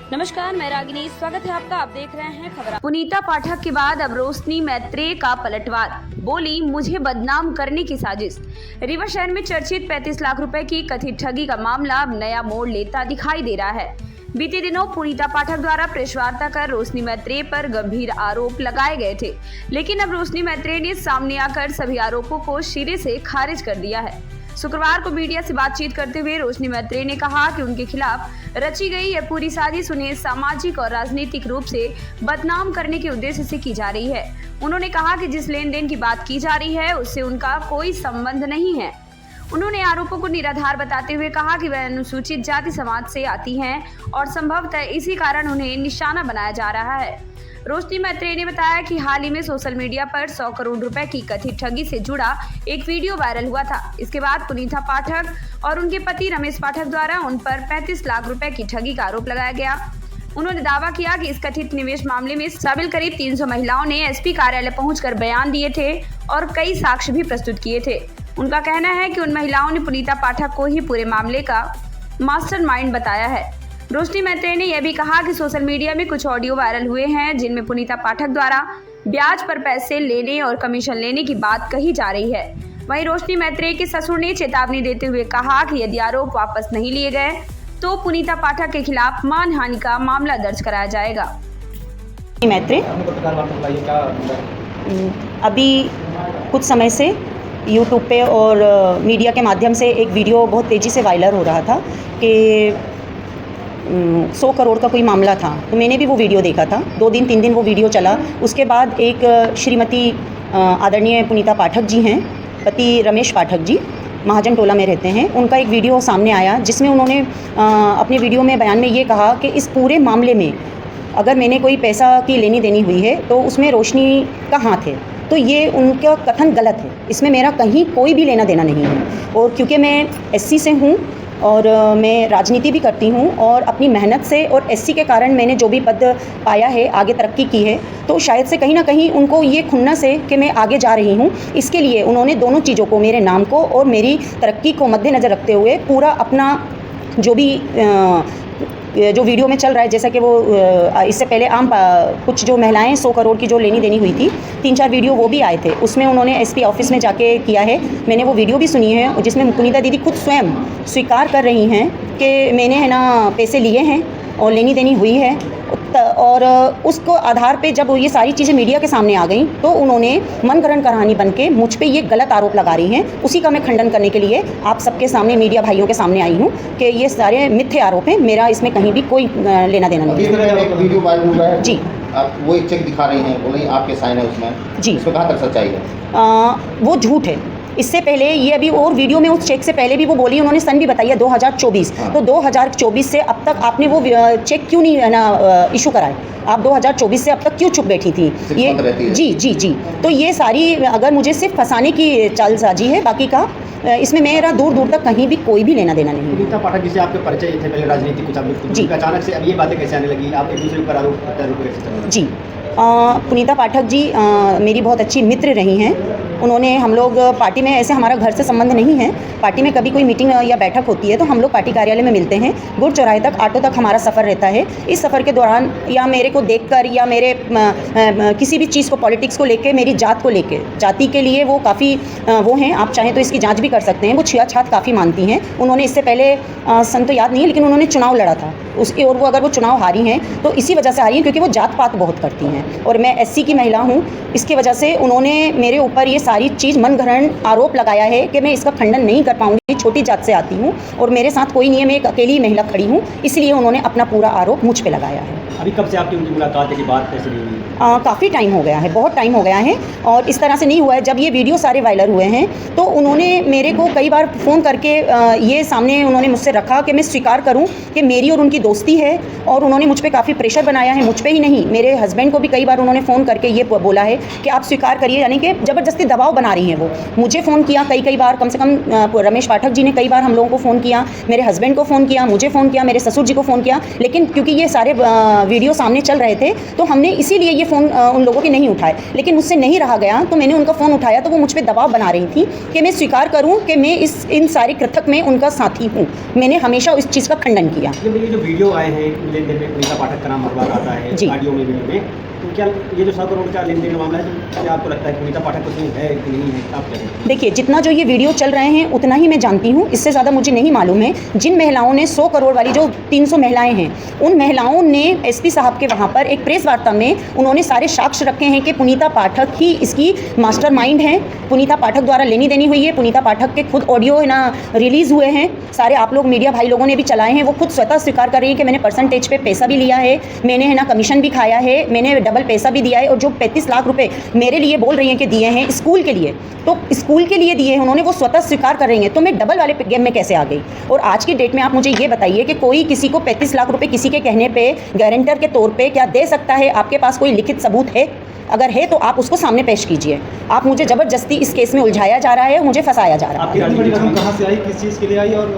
नमस्कार, मैं रागिनी। स्वागत है आपका। आप देख रहे हैं खबर। पुनीता पाठक के बाद अब रोशनी मैत्रेय का पलटवार। बोली, मुझे बदनाम करने की साजिश। रीवा शहर में चर्चित 35 लाख रुपए की कथित ठगी का मामला अब नया मोड़ लेता दिखाई दे रहा है। बीते दिनों पुनीता पाठक द्वारा प्रेस वार्ता कर रोशनी मैत्रेय पर गंभीर आरोप लगाए गए थे, लेकिन अब रोशनी मैत्रेय ने सामने आकर सभी आरोपों को सिरे से खारिज कर दिया है। शुक्रवार को मीडिया से बातचीत करते हुए रोशनी मैत्रेय ने कहा कि उनके खिलाफ रची गई यह पूरी साजिश उन्हें सामाजिक और राजनीतिक रूप से बदनाम करने के उद्देश्य से की जा रही है। उन्होंने कहा कि जिस लेन देन की बात की जा रही है उससे उनका कोई संबंध नहीं है। उन्होंने आरोपों को निराधार बताते हुए कहा कि वह अनुसूचित जाति समाज से आती हैं और संभवतः इसी कारण उन्हें निशाना बनाया जा रहा है। रोशनी मैत्रेय ने बताया कि हाल ही में सोशल मीडिया पर 100 करोड़ रुपए की कथित ठगी से जुड़ा एक वीडियो वायरल हुआ था। इसके बाद पुनीता पाठक और उनके पति रमेश पाठक द्वारा उन पर 35 लाख रुपए की ठगी का आरोप लगाया गया। उन्होंने दावा किया कि इस कथित निवेश मामले में शामिल करीब 300 महिलाओं ने एसपी कार्यालय पहुंचकर बयान दिए थे और कई साक्ष्य भी प्रस्तुत किए थे। उनका कहना है कि उन महिलाओं ने पुनीता पाठक को ही पूरे मामले का मास्टरमाइंड बताया है। रोशनी मैत्रेय ने यह भी कहा कि सोशल मीडिया में कुछ ऑडियो वायरल हुए हैं जिनमें पुनीता पाठक द्वारा ब्याज पर पैसे लेने और कमीशन लेने की बात कही जा रही है। वहीं रोशनी मैत्रेय के ससुर ने चेतावनी देते हुए कहा कि यदि आरोप वापस नहीं लिए गए तो पुनीता पाठक के खिलाफ मानहानि का मामला दर्ज कराया जाएगा। मैत्रेय अभी कुछ समय से यूट्यूब पे और मीडिया के माध्यम से एक वीडियो बहुत तेज़ी से वायरल हो रहा था कि 100 करोड़ का कोई मामला था। तो मैंने भी वो वीडियो देखा था। 2 दिन 3 दिन वो वीडियो चला। उसके बाद एक श्रीमती आदरणीय पुनीता पाठक जी हैं, पति रमेश पाठक जी महाजन टोला में रहते हैं, उनका एक वीडियो सामने आया जिसमें उन्होंने अपने वीडियो में बयान में ये कहा कि इस पूरे मामले में अगर मैंने कोई पैसा की लेनी देनी हुई है तो उसमें रोशनी का हाथ है। तो ये उनका कथन गलत है, इसमें मेरा कहीं कोई भी लेना देना नहीं है। और क्योंकि मैं एससी से हूँ और मैं राजनीति भी करती हूँ और अपनी मेहनत से और एससी के कारण मैंने जो भी पद पाया है, आगे तरक्की की है, तो शायद से कहीं ना कहीं उनको ये खुन्नस है कि मैं आगे जा रही हूँ। इसके लिए उन्होंने दोनों चीज़ों को, मेरे नाम को और मेरी तरक्की को मद्देनज़र रखते हुए पूरा अपना जो वीडियो में चल रहा है, जैसा कि वो इससे पहले कुछ जो महिलाएं 100 करोड़ की जो लेनी देनी हुई थी, 3-4 वीडियो वो भी आए थे। उसमें उन्होंने एसपी ऑफिस में जाके किया है। मैंने वो वीडियो भी सुनी है जिसमें पुनीता दीदी खुद स्वयं स्वीकार कर रही हैं कि मैंने है ना पैसे लिए हैं और लेनी देनी हुई है। और उसको आधार पे जब ये सारी चीज़ें मीडिया के सामने आ गई तो उन्होंने मनगढ़ंत कहानी बन के मुझ पे ये गलत आरोप लगा रही हैं। उसी का मैं खंडन करने के लिए आप सबके सामने, मीडिया भाइयों के सामने आई हूँ कि ये सारे मिथ्या आरोप हैं। मेरा इसमें कहीं भी कोई लेना देना नहीं है। एक वीडियो वायरल हुआ है जी, आप वो एक चेक दिखा रही हैं, बोले आपके साइन है उसमें जी, इसमें कहाँ तक सच्चाई है? वो झूठ है। इससे पहले ये अभी और वीडियो में उस चेक से पहले भी वो बोली, उन्होंने सन भी बताई है 2024। तो 2024 से अब तक आपने वो चेक क्यों नहीं है ना इशू कराए? आप 2024 से अब तक क्यों चुप बैठी थी? ये जी। तो ये सारी अगर मुझे सिर्फ फंसाने की चालसाजी है, बाकी का इसमें मेरा दूर दूर तक कहीं भी कोई भी लेना देना नहीं है। पुनीता पाठक जी से आपके परिचय थे पहले, राजनीति कुछ आप लोग जी, अचानक से अब ये बातें कैसे आने लगी? आप एक दूसरे पर आरोप कैसे चल रहे? जी, पुनीता पाठक जी मेरी बहुत अच्छी मित्र रही हैं। उन्होंने, हम लोग पार्टी में, ऐसे हमारा घर से संबंध नहीं है, पार्टी में कभी कोई मीटिंग या बैठक होती है तो हम लोग पार्टी कार्यालय में मिलते हैं। गुड़ चौराहे तक, ऑटो तक हमारा सफ़र रहता है। इस सफ़र के दौरान या मेरे को देखकर या मेरे किसी भी चीज़ को, पॉलिटिक्स को लेके, मेरी जात को लेके, जाति के लिए वो काफ़ी वो हैं। आप चाहें तो इसकी जाँच भी कर सकते हैं। वो छुआछूत काफ़ी मानती हैं। उन्होंने इससे पहले सन तो याद नहीं है, लेकिन उन्होंने चुनाव लड़ा था उसकी, और वो अगर वो चुनाव हारी हैं तो इसी वजह से हारी हैं क्योंकि वो जात पात बहुत करती हैं और मैं एससी की महिला हूँ। इसकी वजह से उन्होंने मेरे ऊपर ये सारी चीज़ मनगढ़ंत आरोप लगाया है कि मैं इसका खंडन नहीं कर पाऊंगी। छोटी जात से आती हूँ और मेरे साथ कोई नहीं है, मैं एक अकेली महिला खड़ी हूँ, इसलिए उन्होंने अपना पूरा आरोप मुझ पे लगाया है। अभी कब से आपकी उनकी मुलाकात है कि बात कैसे नहीं हुई? काफ़ी टाइम हो गया है, बहुत टाइम हो गया है और इस तरह से नहीं हुआ है। जब ये वीडियो सारे वायरल हुए हैं तो उन्होंने मेरे को कई बार फ़ोन करके ये सामने उन्होंने मुझसे रखा कि मैं स्वीकार करूं कि मेरी और उनकी दोस्ती है, और उन्होंने मुझ पे काफ़ी प्रेशर बनाया है। मुझ पे ही नहीं, मेरे हस्बैंड को भी कई बार उन्होंने फ़ोन करके ये बोला है कि आप स्वीकार करिए, यानी कि ज़बरदस्ती दबाव बना रही हैं वो। मुझे फ़ोन किया कई बार, कम से कम रमेश पाठक जी ने कई बार हम लोगों को फ़ोन किया, मेरे हस्बैंड को फ़ोन किया, मुझे फ़ोन किया, मेरे ससुर जी को फ़ोन किया, लेकिन क्योंकि ये सारे वीडियो सामने चल रहे थे तो हमने इसीलिए ये फ़ोन उन लोगों के नहीं उठाए। लेकिन मुझसे नहीं रहा गया तो मैंने उनका फ़ोन उठाया तो वो मुझ पर दबाव बना रही थी कि मैं स्वीकार करूँ कि मैं इन सारे कृतक में उनका साथी हूँ। मैंने हमेशा इस चीज़ का खंडन किया। ये जो वीडियो आए हैं लेन देन में पुनीता पाठक का नाम हर बार आता है जी। ऑडियो में वीडियो में, तो क्या ये जो 100 करोड़ का लेन देन का मामला है, तो क्या आपको लगता है पुनीता पाठक उसमें है कि नहीं है? आप क्या कहते हैं? देखिए, जितना जो ये वीडियो चल रहे हैं उतना ही मैं जानती हूँ, इससे ज़्यादा मुझे नहीं मालूम है। जिन महिलाओं ने 100 करोड़ वाली जो 300 महिलाएं हैं, उन महिलाओं ने एसपी साहब के वहाँ पर एक प्रेस वार्ता में उन्होंने सारे साक्ष्य रखे हैं कि पुनीता पाठक ही इसकी मास्टरमाइंड है, पुनीता पाठक द्वारा लेनी देनी हुई है, पुनीता पाठक के खुद ऑडियो है ना रिलीज़ हुए हैं, सारे आप लोग मीडिया भाई लोगों ने भी चलाए हैं। वो खुद स्वतः स्वीकार कर रही है कि मैंने परसेंटेज पे पैसा भी लिया है, मैंने है ना कमीशन भी खाया है, मैंने डबल पैसा भी दिया है। और जो 35 लाख रुपए मेरे लिए बोल रही हैं कि दिए हैं स्कूल के लिए, तो स्कूल के लिए दिए हैं उन्होंने, वो स्वतः स्वीकार कर रही हैं। तो मैं डबल वाले गेम में कैसे आ गई? और आज की डेट में आप मुझे ये बताइए कि कोई किसी को 35 लाख रुपए किसी के कहने पे गारंटर के तौर पे क्या दे सकता है? आपके पास कोई लिखित सबूत है? अगर है तो आप उसको सामने पेश कीजिए। आप मुझे ज़बरदस्ती इस केस में उलझाया जा रहा है, मुझे फंसाया जा रहा है। आपकी इतनी बड़ी रकम कहाँ से आई, किस चीज़ के लिए आई, और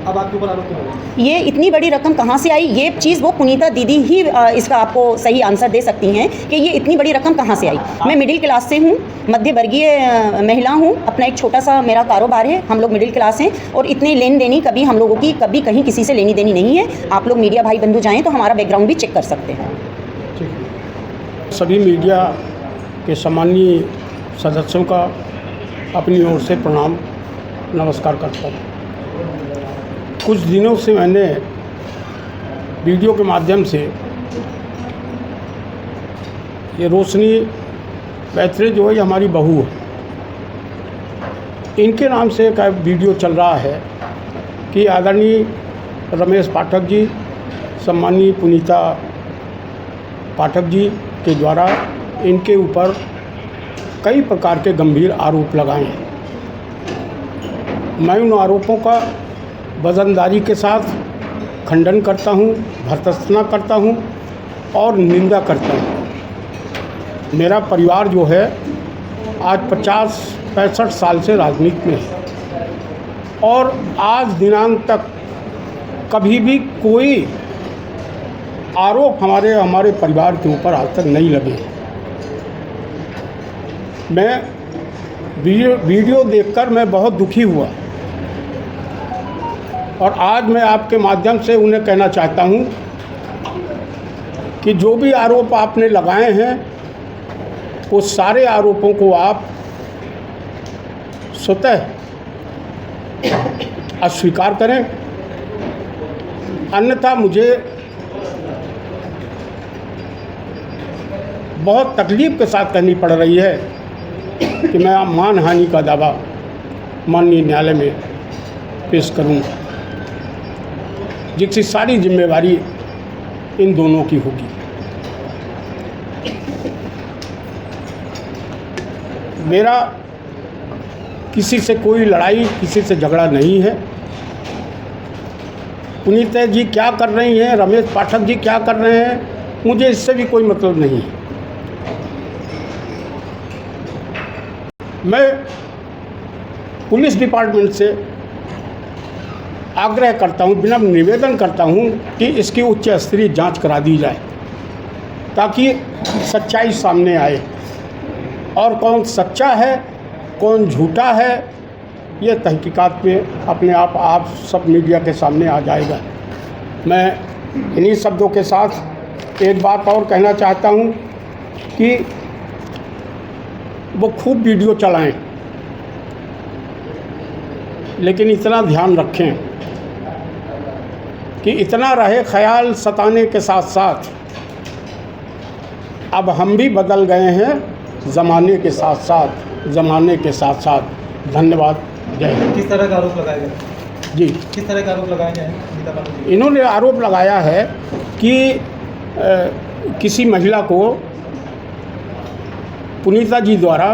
अब आपके ऊपर आरोप क्यों लगा? ये इतनी बड़ी रकम कहाँ से आई, ये चीज़ वो पुनीता दीदी ही इसका आपको सही आंसर दे सकती हैं कि ये इतनी बड़ी रकम कहाँ से आई। मैं मिडिल क्लास से हूँ, मध्य वर्गीय महिला हूँ, अपना एक छोटा सा मेरा कारोबार है, हम लोग मिडिल क्लास हैं और इतनी लेन देनी कभी हम लोगों की कभी कहीं किसी से लेनी देनी नहीं है। आप लोग मीडिया भाई बंधु जाएँ तो हमारा बैकग्राउंड भी चेक कर सकते हैं। सभी मीडिया के सम्मानीय सदस्यों का अपनी ओर से प्रणाम नमस्कार करता हूँ। कुछ दिनों से मैंने वीडियो के माध्यम से ये रोशनी मैत्रेय जो है, ये हमारी बहू है, इनके नाम से एक वीडियो चल रहा है कि आदरणीय रमेश पाठक जी, सम्मानीय पुनीता पाठक जी के द्वारा इनके ऊपर कई प्रकार के गंभीर आरोप लगाए हैं। मैं उन आरोपों का वजनदारी के साथ खंडन करता हूँ, भर्त्सना करता हूँ और निंदा करता हूँ। मेरा परिवार जो है आज 50-65 साल से राजनीति में है और आज दिनांक तक कभी भी कोई आरोप हमारे परिवार के ऊपर आज तक नहीं लगे। मैं वीडियो देखकर मैं बहुत दुखी हुआ और आज मैं आपके माध्यम से उन्हें कहना चाहता हूं कि जो भी आरोप आपने लगाए हैं वो सारे आरोपों को आप स्वतः अस्वीकार करें, अन्यथा मुझे बहुत तकलीफ़ के साथ कहनी पड़ रही है कि मैं मानहानि का दावा माननीय न्यायालय में पेश करूँगा, जिसकी सारी जिम्मेवारी इन दोनों की होगी। मेरा किसी से कोई लड़ाई, किसी से झगड़ा नहीं है। पुनीता जी क्या कर रही हैं, रमेश पाठक जी क्या कर रहे हैं, मुझे इससे भी कोई मतलब नहीं है। मैं पुलिस डिपार्टमेंट से आग्रह करता हूं, बिना निवेदन करता हूं कि इसकी उच्च स्तरीय जांच करा दी जाए ताकि सच्चाई सामने आए और कौन सच्चा है कौन झूठा है ये तहकीकात में अपने आप सब मीडिया के सामने आ जाएगा। मैं इन्हीं शब्दों के साथ एक बात और कहना चाहता हूं कि वो खूब वीडियो चलाएं, लेकिन इतना ध्यान रखें कि इतना रहे ख्याल सताने के साथ साथ अब हम भी बदल गए हैं ज़माने के साथ साथ। धन्यवाद। जय हिंद। किस तरह का आरोप लगाया गया? जी, किस तरह का आरोप लगाया गया है? इन्होंने आरोप लगाया है कि किसी महिला को पुनीता जी द्वारा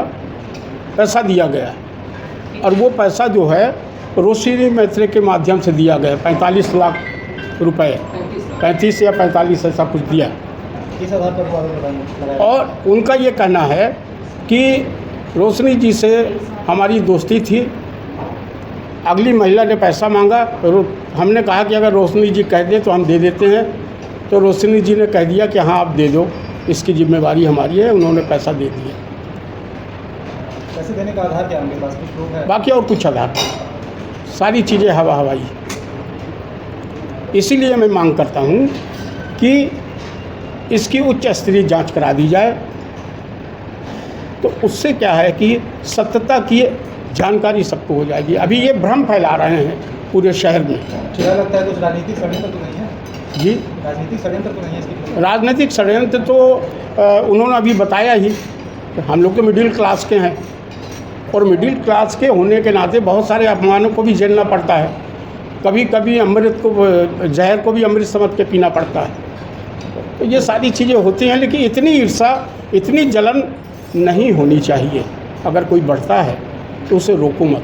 पैसा दिया गया और वो पैसा जो है रोशनी मैत्रेय के माध्यम से दिया गया, 45 लाख रुपए, 35 या 45 ऐसा कुछ दिया। किस आधार पर आरोप लगाया? और उनका ये कहना है कि रोशनी जी से हमारी दोस्ती थी। अगली महिला ने पैसा मांगा, हमने कहा कि अगर रोशनी जी कह दें तो हम दे देते हैं। तो रोशनी जी ने कह दिया कि हाँ आप दे दो, इसकी जिम्मेवारी हमारी है। उन्होंने पैसा दे दिया। पैसे देने का आधार क्या है उनके पास, कुछ प्रूफ है? बाकी और कुछ आधार, सारी चीज़ें हवा हवाई। इसीलिए मैं मांग करता हूँ कि इसकी उच्च स्तरीय जांच करा दी जाए। तो उससे क्या है कि सत्यता की जानकारी सबको हो जाएगी। अभी ये भ्रम फैला रहे हैं पूरे शहर में। क्या लगता है कुछ राजनीतिक षड्यंत्र तो नहीं है? जी, राजनीतिक षड्यंत्र तो नहीं है इसकी? राजनीतिक षड्यंत्र तो उन्होंने अभी बताया ही कि हम लोग तो मिडिल क्लास के हैं, और मिडिल क्लास के होने के नाते बहुत सारे अपमानों को भी झेलना पड़ता है। कभी कभी अमृत को, जहर को भी अमृत समझ के पीना पड़ता है। तो ये सारी चीज़ें होती हैं, लेकिन इतनी ईर्ष्या, इतनी जलन नहीं होनी चाहिए। अगर कोई बढ़ता है तो उसे रोको मत।